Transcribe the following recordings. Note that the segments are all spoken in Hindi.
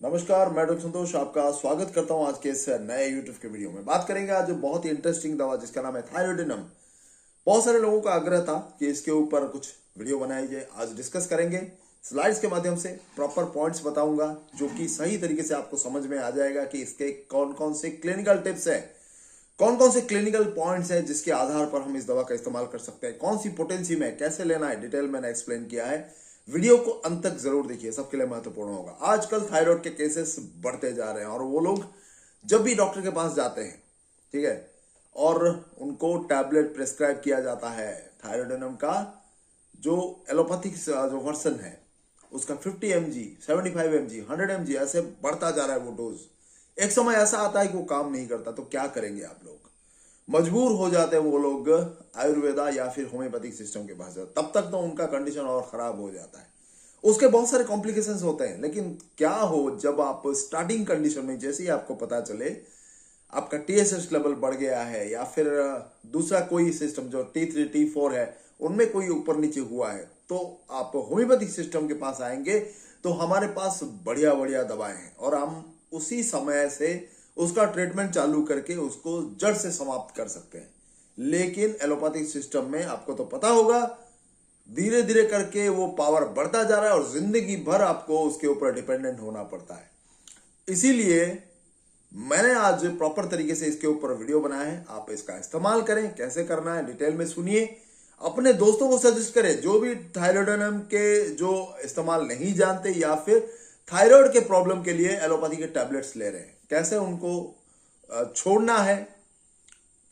नमस्कार, मैं डॉक्टर संतोष आपका स्वागत करता हूं आज के इस नए यूट्यूब के वीडियो में। बात करेंगे आज बहुत ही इंटरेस्टिंग दवा जिसका नाम है थायरोडिनम। बहुत सारे लोगों का आग्रह था कि इसके ऊपर कुछ वीडियो बनाई जाए। आज डिस्कस करेंगे स्लाइड्स के माध्यम से, प्रॉपर पॉइंट्स बताऊंगा जो कि सही तरीके से आपको समझ में आ जाएगा कि इसके कौन कौन से क्लिनिकल टिप्स है, कौन कौन से क्लिनिकल पॉइंट्स हैं जिसके आधार पर हम इस दवा का इस्तेमाल कर सकते हैं, कौन सी पोटेंसी में कैसे लेना है, डिटेल मैंने एक्सप्लेन किया है। वीडियो को अंत तक जरूर देखिए, सबके लिए महत्वपूर्ण होगा। आजकल थायराइड के केसेस बढ़ते जा रहे हैं और वो लोग जब भी डॉक्टर के पास जाते हैं, ठीक है, और उनको टैबलेट प्रेस्क्राइब किया जाता है थायरोडिनम का, जो एलोपैथिक जो वर्सन है उसका 50 mg, 75 mg, 100 mg ऐसे बढ़ता जा रहा है वो डोज। एक समय ऐसा आता है कि वो काम नहीं करता, तो क्या करेंगे आप लोग? मजबूर हो जाते हैं वो लोग आयुर्वेदा या फिर होम्योपैथिक सिस्टम के पास जाते, तब तक तो उनका कंडीशन और खराब हो जाता है। उसके बहुत सारे कॉम्प्लिकेशंस होते हैं, लेकिन क्या हो जब आप स्टार्टिंग कंडीशन में, जैसे ही आपको पता चले आपका टीएसएच लेवल बढ़ गया है या फिर दूसरा कोई सिस्टम जो T3 T4 है उनमें कोई ऊपर नीचे हुआ है, तो आप होम्योपैथिक सिस्टम के पास आएंगे तो हमारे पास बढ़िया बढ़िया दवाएं हैं और हम उसी समय से उसका ट्रीटमेंट चालू करके उसको जड़ से समाप्त कर सकते हैं। लेकिन एलोपैथिक सिस्टम में आपको तो पता होगा, धीरे धीरे करके वो पावर बढ़ता जा रहा है और जिंदगी भर आपको उसके ऊपर डिपेंडेंट होना पड़ता है। इसीलिए मैंने आज प्रॉपर तरीके से इसके ऊपर वीडियो बनाया है। आप इसका इस्तेमाल करें, कैसे करना है डिटेल में सुनिए, अपने दोस्तों को सजेस्ट करें जो भी थायरोइडिनम के जो इस्तेमाल नहीं जानते या फिर थायराइड के प्रॉब्लम के लिए एलोपैथी के टैबलेट्स ले रहे हैं, कैसे उनको छोड़ना है,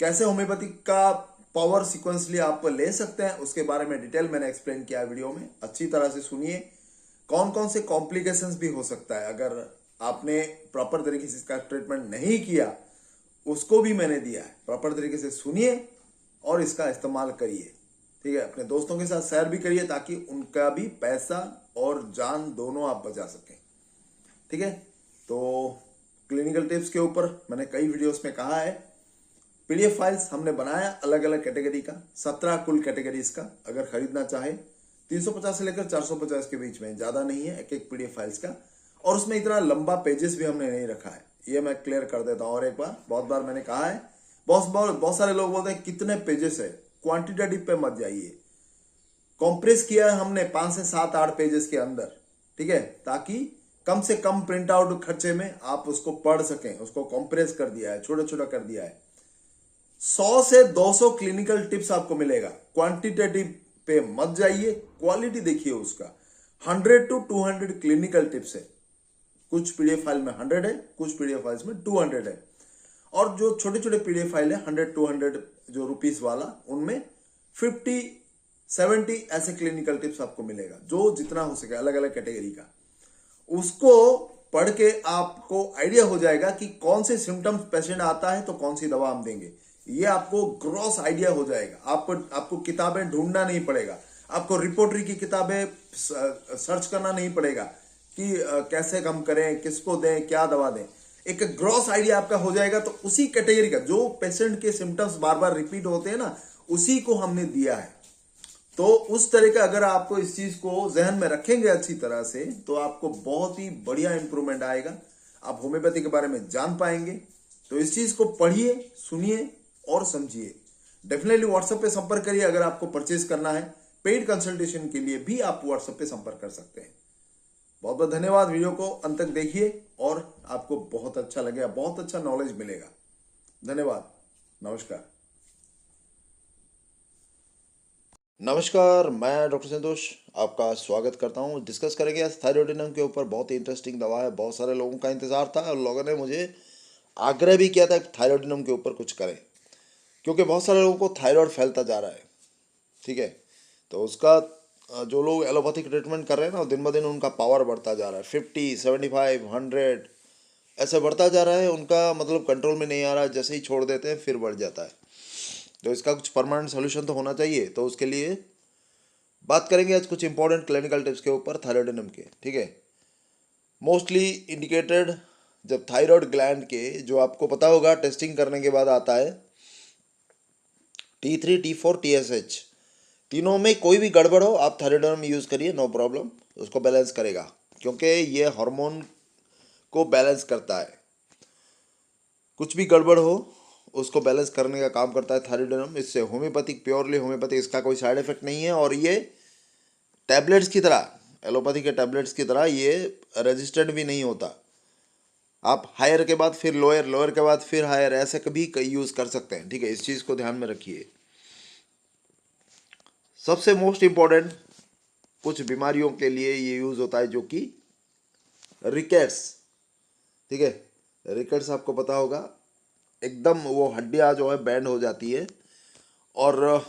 कैसे होम्योपैथिक का पावर सिक्वेंसली आप ले सकते हैं, उसके बारे में डिटेल मैंने एक्सप्लेन किया है वीडियो में। अच्छी तरह से सुनिए, कौन कौन से कॉम्प्लिकेशंस भी हो सकता है अगर आपने प्रॉपर तरीके से इसका ट्रीटमेंट नहीं किया, उसको भी मैंने दिया है। प्रॉपर तरीके से सुनिए और इसका इस्तेमाल करिए, ठीक है। अपने दोस्तों के साथ शेयर भी करिए ताकि उनका भी पैसा और जान दोनों आप बचा सकें, ठीक है। तो क्लिनिकल टिप्स के ऊपर मैंने कई वीडियोस में कहा है, पीडीएफ फाइल्स हमने बनाया अलग अलग कैटेगरी का, 17 कुल कैटेगरीज का। अगर खरीदना चाहे 350 से लेकर 450 के बीच में, ज्यादा नहीं है एक एक पीडीएफ फाइल्स का। और उसमें इतना लंबा पेजेस भी हमने नहीं रखा है, ये मैं क्लियर कर देता हूं। और एक बार, बहुत बार मैंने कहा है, बहुत सारे लोग बोलते हैं कितने पेजेस है, क्वांटिटेटिव पे मत जाइए। कॉम्प्रेस किया है हमने 5 से 7 8 पेजेस के अंदर, ठीक है, ताकि कम से कम प्रिंट आउट खर्चे में आप उसको पढ़ सकें। उसको कॉम्प्रेस कर दिया है, छोटा छोटा कर दिया है। 100 से 200 क्लिनिकल टिप्स आपको मिलेगा। क्वांटिटेटिव पे मत जाइए, क्वालिटी देखिए उसका। 100 to 200 क्लिनिकल टिप्स है। कुछ पीडीएफ फाइल में 100 है, कुछ पीडीएफ फाइल्स में 200 है। और जो छोटे छोटे पीडीएफ फाइल है 100 200 जो रुपीस वाला, उनमें 50 70 ऐसे क्लिनिकल टिप्स आपको मिलेगा, जो जितना हो सके अलग अलग कैटेगरी का। उसको पढ़ के आपको आइडिया हो जाएगा कि कौन से सिम्टम्स पेशेंट आता है तो कौन सी दवा हम देंगे। ये आपको ग्रॉस आइडिया हो जाएगा। आपको किताबें ढूंढना नहीं पड़ेगा, आपको रिपोर्टरी की किताबें सर्च करना नहीं पड़ेगा कि कैसे कम करें, किसको दें, क्या दवा दें। एक ग्रॉस आइडिया आपका हो जाएगा। तो उसी कैटेगरी का जो पेशेंट के सिम्टम्स बार बार रिपीट होते हैं ना, उसी को हमने दिया है। तो उस तरह का अगर आपको इस चीज को जहन में रखेंगे अच्छी तरह से, तो आपको बहुत ही बढ़िया इंप्रूवमेंट आएगा। आप होम्योपैथी के बारे में जान पाएंगे। तो इस चीज को पढ़िए, सुनिए और समझिए। डेफिनेटली व्हाट्सएप पे संपर्क करिए अगर आपको परचेज करना है। पेड कंसल्टेशन के लिए भी आप व्हाट्सएप पे संपर्क कर सकते हैं। बहुत बहुत धन्यवाद। वीडियो को अंत तक देखिए और आपको बहुत अच्छा लगेगा, बहुत अच्छा नॉलेज मिलेगा। धन्यवाद। नमस्कार। नमस्कार, मैं डॉक्टर संतोष आपका स्वागत करता हूं। डिस्कस करेंगे आज थायरोइडिनम के ऊपर। बहुत ही इंटरेस्टिंग दवा है, बहुत सारे लोगों का इंतजार था और लोगों ने मुझे आग्रह भी किया था कि थायरोइडिनम के ऊपर कुछ करें, क्योंकि बहुत सारे लोगों को थायराइड फैलता जा रहा है, ठीक है। तो उसका जो लोग एलोपैथिक ट्रीटमेंट कर रहे हैं ना, दिन ब दिन उनका पावर बढ़ता जा रहा है। 50 75 100 ऐसे बढ़ता जा रहा है। उनका मतलब कंट्रोल में नहीं आ रहा है, जैसे ही छोड़ देते हैं फिर बढ़ जाता है। तो इसका कुछ परमानेंट सोल्यूशन तो होना चाहिए। तो उसके लिए बात करेंगे आज कुछ इंपॉर्टेंट क्लिनिकल टिप्स के ऊपर थायरोइडिनम के, ठीक है। मोस्टली इंडिकेटेड जब थायराइड ग्लैंड के, जो आपको पता होगा टेस्टिंग करने के बाद आता है T3 T4 TSH, तीनों में कोई भी गड़बड़ हो आप थायरोइडिनम यूज़ करिए, नो प्रॉब्लम, उसको बैलेंस करेगा। क्योंकि ये हार्मोन को बैलेंस करता है। कुछ भी गड़बड़ हो उसको बैलेंस करने का काम करता है थायरोइडिनम। इससे होम्योपैथिक, प्योरली होम्योपैथिक, इसका कोई साइड इफेक्ट नहीं है। और ये टैबलेट्स की तरह, एलोपैथी के टैबलेट्स की तरह ये रेजिस्टेंट भी नहीं होता। आप हायर के बाद फिर लोअर, लोअर के बाद फिर हायर, ऐसे कभी यूज़ कर सकते हैं। ठीक है, इस चीज़ को ध्यान में रखिए। सबसे मोस्ट इम्पॉर्टेंट कुछ बीमारियों के लिए ये यूज़ होता है, जो कि रिकेट्स। ठीक है, रिकेट्स आपको पता होगा, एकदम वो हड्डियाँ जो है बैंड हो जाती है। और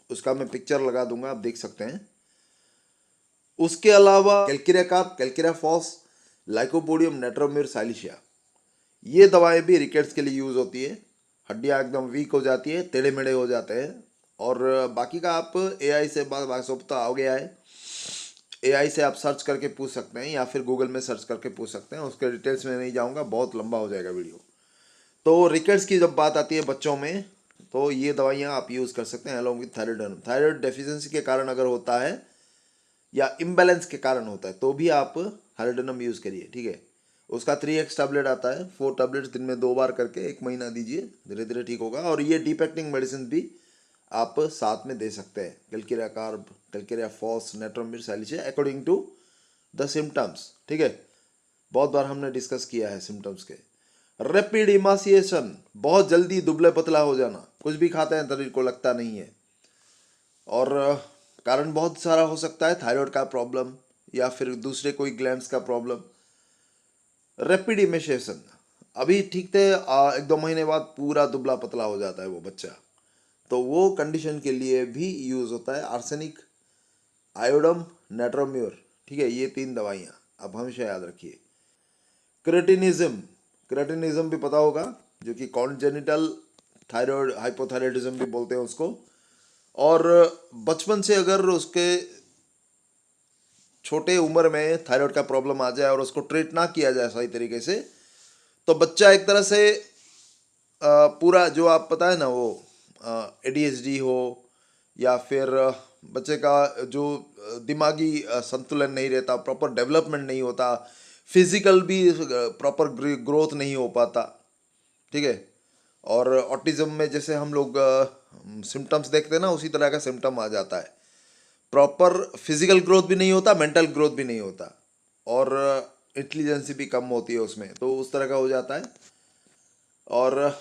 उसका मैं पिक्चर लगा दूंगा, आप देख सकते हैं। उसके अलावा calcarea carb, calcarea phos, lycopodium, natrum mur, silicea, ये दवाएं भी रिकेट्स के लिए यूज़ होती है। हड्डियाँ एकदम वीक हो जाती है, टेढ़े मेढ़े हो जाते हैं। और बाकी का आप एआई से बात आ गया है, एआई से आप सर्च करके पूछ सकते हैं, या फिर गूगल में सर्च करके पूछ सकते हैं। उसके डिटेल्स में नहीं जाऊंगा, बहुत लंबा हो जाएगा वीडियो। तो रिकेट्स की जब बात आती है बच्चों में, तो ये दवाइयाँ आप यूज़ कर सकते हैं along with thyroid. Thyroid deficiency के कारण अगर होता है या इम्बैलेंस के कारण होता है तो भी आप थायराइडिनम यूज़ करिए। ठीक है, उसका 3x टैबलेट आता है, 4 टैबलेट्स दिन में 2 बार करके 1 महीना दीजिए, धीरे धीरे ठीक होगा। और ये डिपेक्टिंग मेडिसिन भी आप साथ में दे सकते हैं, calcarea carb, calcarea phos, natrum mur, silicea, according to the symptoms. ठीक है, बहुत बार हमने डिस्कस किया है सिम्टम्स के। रैपिड इमासिएशन, बहुत जल्दी दुबले पतला हो जाना, कुछ भी खाते हैं शरीर को लगता नहीं है। और कारण बहुत सारा हो सकता है, थायराइड का प्रॉब्लम या फिर दूसरे कोई ग्लैंड्स का प्रॉब्लम। रैपिड इमेशिएशन, अभी ठीक थे, 1-2 महीने बाद पूरा दुबला पतला हो जाता है वो बच्चा, तो वो कंडीशन के लिए भी यूज़ होता है आर्सेनिक, आयोडम, नेट्रोम्यूर। ठीक है, ये 3 दवाइयाँ आप हमेशा याद रखिए। क्रेटिनिज्म, क्रेटिनिज्म भी पता होगा, जो कि कॉन्जेनिटल थायराइड हाइपोथायराइडिज्म भी बोलते हैं उसको। और बचपन से अगर उसके छोटे उम्र में थायराइड का प्रॉब्लम आ जाए और उसको ट्रीट ना किया जाए सही तरीके से, तो बच्चा एक तरह से पूरा, जो आप पता है ना, वो एडीएचडी हो या फिर बच्चे का जो दिमागी संतुलन नहीं रहता, प्रॉपर डेवलपमेंट नहीं होता, फिजिकल भी प्रॉपर ग्रोथ नहीं हो पाता। ठीक है, और ऑटिज्म में जैसे हम लोग सिम्टम्स देखते हैं ना, उसी तरह का सिम्टम आ जाता है। प्रॉपर फिजिकल ग्रोथ भी नहीं होता, मेंटल ग्रोथ भी नहीं होता, और इंटेलिजेंसी भी कम होती है उसमें, तो उस तरह का हो जाता है। और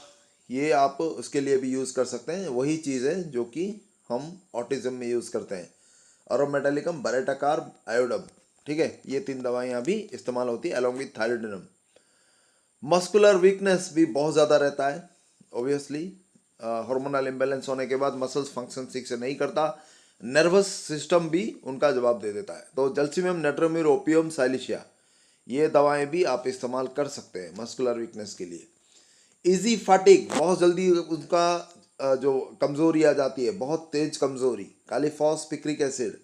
ये आप उसके लिए भी यूज़ कर सकते हैं, वही चीज़ है जो कि हम ऑटिज्म में यूज़ करते हैं, अरोमेटालिकम, बरेटाकार्ब, आयोडम। ठीक है, ये 3 दवाइयाँ भी इस्तेमाल होती है along with thyroidinum. Muscular weakness भी बहुत ज़्यादा रहता है, ऑब्वियसली हार्मोनल इम्बैलेंस होने के बाद मसल्स फंक्शन ठीक से नहीं करता, नर्वस सिस्टम भी उनका जवाब दे देता है। तो जल्सिमियम, नेट्रोम्यूर, ओपियम, साइलिशिया, ये दवाएं भी आप इस्तेमाल कर सकते हैं मस्कुलर वीकनेस के लिए। इजी फैटिग, बहुत जल्दी उनका जो कमजोरी आ जाती है, बहुत तेज कमजोरी, Kali phos, picric acid.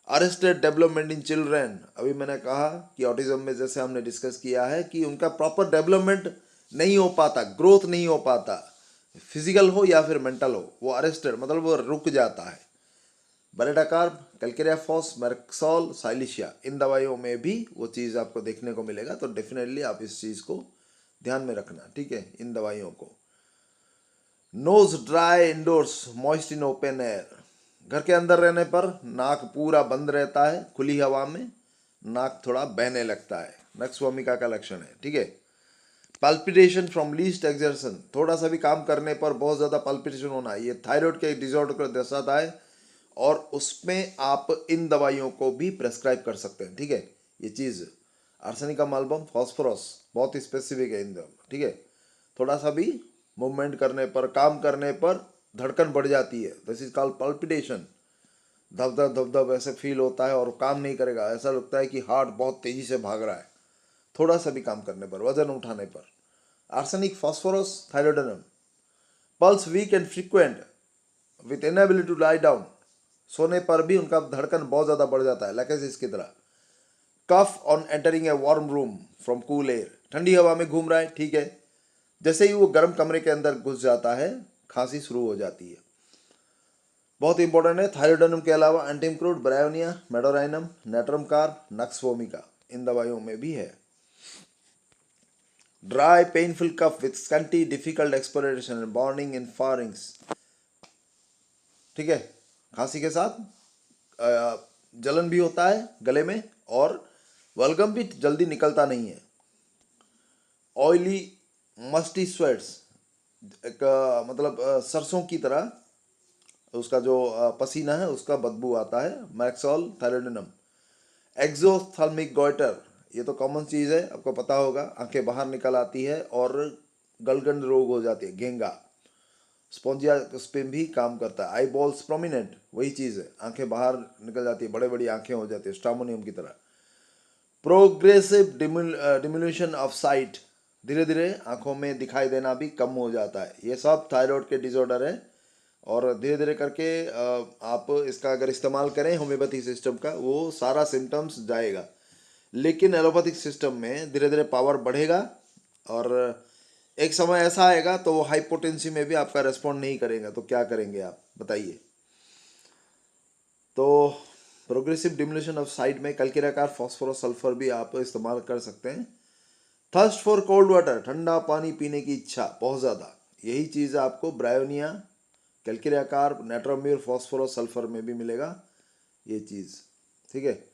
Arrested development in children, अभी मैंने कहा कि ऑटिज्म में जैसे हमने डिस्कस किया है कि उनका प्रॉपर डेवलपमेंट नहीं हो पाता, ग्रोथ नहीं हो पाता, फिजिकल हो या फिर मेंटल हो, वो अरेस्टेड मतलब वो रुक जाता है। बरेटाकार्ब, कैल्केरिया फॉस, मेरक्सोल, साइलिशिया, इन दवाइयों में भी वो चीज़ आपको देखने को मिलेगा। तो डेफिनेटली आप इस चीज़ को ध्यान में रखना। ठीक है, इन दवाइयों को। Nose dry indoors, moist in open air, घर के अंदर रहने पर नाक पूरा बंद रहता है, खुली हवा में नाक थोड़ा बहने लगता है, नक्सवामिका का लक्षण है। ठीक है, पल्पिटेशन फ्रॉम लीस्ट एक्सर्शन, थोड़ा सा भी काम करने पर बहुत ज़्यादा पल्पिटेशन होना, ये थायराइड के डिसऑर्डर को दर्शाता है, और उसमें आप इन दवाइयों को भी प्रेस्क्राइब कर सकते हैं। ठीक है, ये चीज़ आर्सेनिकम, एल्बम, फॉस्फोरस बहुत स्पेसिफिक है इन दवाइयों। ठीक है, थोड़ा सा भी मूवमेंट करने पर, काम करने पर धड़कन बढ़ जाती है, दिस इज कॉल्ड पल्पिटेशन। धब धब धब धब ऐसे फील होता है और काम नहीं करेगा, ऐसा लगता है कि हार्ट बहुत तेजी से भाग रहा है थोड़ा सा भी काम करने पर, वजन उठाने पर। Arsenic, phosphorus, thyroidinum. Pulse weak and frequent with inability to lie down, सोने पर भी उनका धड़कन बहुत ज़्यादा बढ़ जाता है, लैकेसिस की तरह। Cough on entering a warm room from cool air, ठंडी हवा में घूम रहा है, ठीक है, जैसे ही वो गर्म कमरे के अंदर घुस जाता है खांसी शुरू हो जाती है। बहुत इंपॉर्टेंट है, थायरोइडिनम के अलावा antim crud, bryonia, medorrhinum, natrum carb, nux vomica, इन दवाइयों में भी है। Dry painful cough with scanty difficult expiration and burning in pharynx. ठीक है, खांसी के साथ जलन भी होता है गले में और बलगम भी जल्दी निकलता नहीं है। ऑयली मस्टी स्वेट्स, एक मतलब सरसों की तरह उसका जो पसीना है उसका बदबू आता है। मैक्सॉल थायरोडिनम। एक्सोथर्मिक गॉइटर, ये तो कॉमन चीज़ है, आपको पता होगा। आंखें बाहर निकल आती है और गलगंड रोग हो जाती है, घेंगा। स्पॉन्जिया उस पर भी काम करता है। आई बॉल्स प्रोमिनेंट, वही चीज़ है, आंखें बाहर निकल जाती है, बड़े बड़ी आंखें हो जाती है, स्ट्रामोनियम की तरह। प्रोग्रेसिव डिमिल्यूशन ऑफ साइट, धीरे धीरे आंखों में दिखाई देना भी कम हो जाता है। ये सब थायराइड के डिसऑर्डर है और धीरे धीरे करके आप इसका अगर इस्तेमाल करें होम्योपैथिक सिस्टम का, वो सारा सिम्टम्स जाएगा। लेकिन एलोपैथिक सिस्टम में धीरे धीरे पावर बढ़ेगा और एक समय ऐसा आएगा तो वो हाइपोटेंसी में भी आपका रेस्पॉन्ड नहीं करेगा, तो क्या करेंगे आप बताइए। तो प्रोग्रेसिव डिमिल्यूशन ऑफ साइट में कल्किराकार, फास्फोरस, सल्फर भी आप इस्तेमाल कर सकते हैं। थर्स्ट फॉर कोल्ड वाटर, ठंडा पानी पीने की इच्छा बहुत ज़्यादा, यही चीज़ आपको ब्रायोनिया, कैल्किराकार, नाइट्रोम्यूर, फास्फोरस, सल्फर में भी मिलेगा ये चीज़। ठीक है।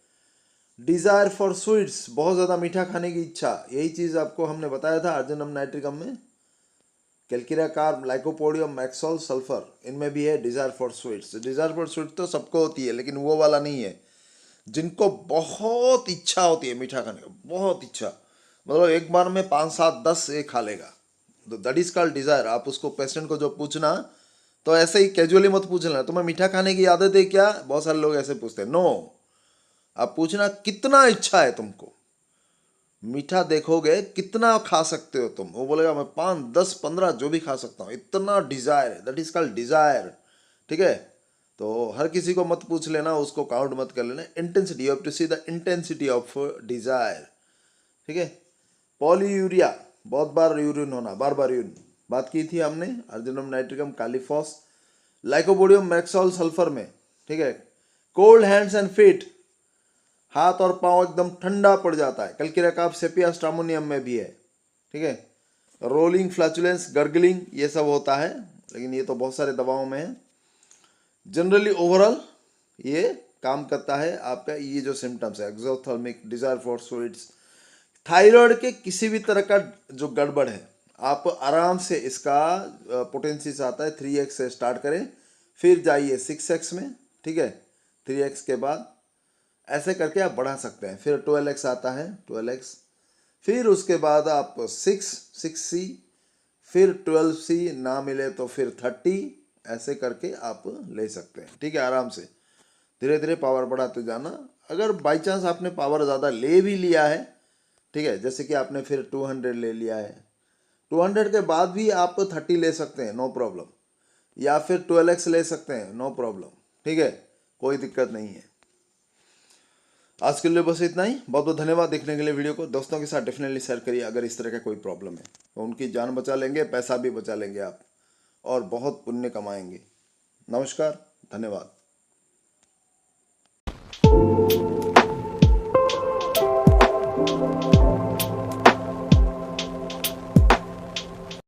डिज़ायर फॉर स्वीट्स, बहुत ज़्यादा मीठा खाने की इच्छा, यही चीज़ आपको हमने बताया था अर्जिनम नाइट्रिकम में। कैल्किराकार, लाइकोपोडियम, मैक्सॉल, सल्फर, इनमें भी है desire for sweets. Desire for sweets तो सबको होती है, लेकिन वो वाला नहीं है। जिनको बहुत इच्छा होती है मीठा खाने की, बहुत इच्छा, मतलब एक बार में 5, 7, 10 ये खा लेगा, तो दैट इज कॉल्ड डिज़ायर। आप उसको पेशेंट को जो पूछना, तो ऐसे ही कैजुअली मत पूछना तुम्हें मीठा खाने की आदत है क्या, बहुत सारे लोग ऐसे पूछते हैं। नो, आप पूछना कितना इच्छा है तुमको, मीठा देखोगे कितना खा सकते हो तुम, वो बोलेगा मैं 5, 10, 15 जो भी खा सकता हूँ, इतना डिज़ायर है, दैट इज कॉल्ड डिज़ायर। ठीक है, तो हर किसी को मत पूछ लेना, उसको काउंट मत कर लेना। Intensity, you have to see the intensity of desire. ठीक है। पॉलीयूरिया, बहुत बार यूरिन होना, बार बार यूरिन, बात की थी हमने अर्जिनम नाइट्रिकम, कालीफॉस, लाइकोपोडियम, मैक्सॉल, सल्फर में। ठीक है। कोल्ड हैंड्स एंड फीट, हाथ और पांव एकदम ठंडा पड़ जाता है, कल्किराकार, सेपिया, स्ट्रामोनियम में भी है। ठीक है। रोलिंग, फ्लैचुलेंस, गर्गलिंग, ये सब होता है, लेकिन ये तो बहुत सारे दवाओं में है। जनरली ओवरऑल ये काम करता है आपका ये जो सिम्टम्स है, exothermic, desire for sweets. Thyroid के किसी भी तरह का जो गड़बड़ है, आप आराम से इसका पोटेंसी से आता है 3x से स्टार्ट करें, फिर जाइए 6x में। ठीक है। 3x के बाद ऐसे करके आप बढ़ा सकते हैं, फिर 12x आता है, 12x, फिर उसके बाद आप 6C, फिर 12C, ना मिले तो फिर 30, ऐसे करके आप ले सकते हैं। ठीक है। आराम से धीरे धीरे पावर बढ़ाते जाना। अगर बाई चांस आपने पावर ज़्यादा ले भी लिया है, ठीक है, जैसे कि आपने फिर 200 ले लिया है, 200 के बाद भी आप 30 ले सकते हैं, नो प्रॉब्लम, या फिर 12x ले सकते हैं, नो प्रॉब्लम। ठीक है, कोई दिक्कत नहीं है। आज के लिए बस इतना ही। बहुत बहुत धन्यवाद देखने के लिए। वीडियो को दोस्तों के साथ डेफिनेटली शेयर करिए। अगर इस तरह का कोई प्रॉब्लम है तो उनकी जान बचा लेंगे, पैसा भी बचा लेंगे आप, और बहुत पुण्य कमाएंगे। नमस्कार, धन्यवाद।